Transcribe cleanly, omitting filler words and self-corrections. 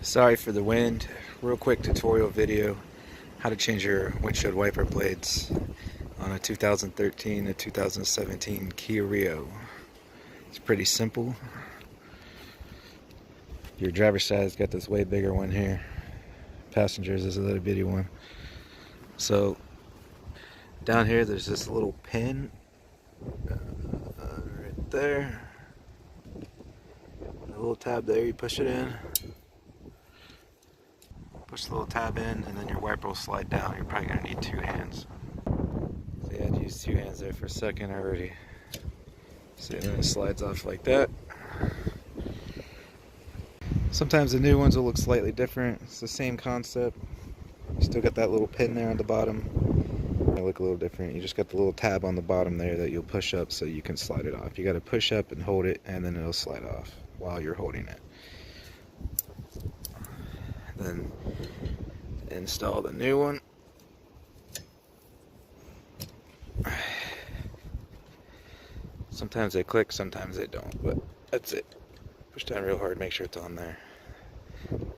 Sorry for the wind. Real quick tutorial video how to change your windshield wiper blades on a 2013 to 2017 Kia Rio. It's pretty simple. Your driver's side's got this way bigger one here. Passengers is a little bitty one. So down here there's this little pin right there. The little tab there, you push it in. Push the little tab in and then your wiper will slide down. You're probably going to need two hands. So yeah, I had to use two hands there for a second already. So then it slides off like that. Sometimes the new ones will look slightly different. It's the same concept. You still got that little pin there on the bottom. It'll look a little different. You just got the little tab on the bottom there that you'll push up so you can slide it off. You got to push up and hold it, and then it'll slide off while you're holding it. Then install the new one. Sometimes they click, sometimes they don't, but that's it. Push down real hard, make sure it's on there.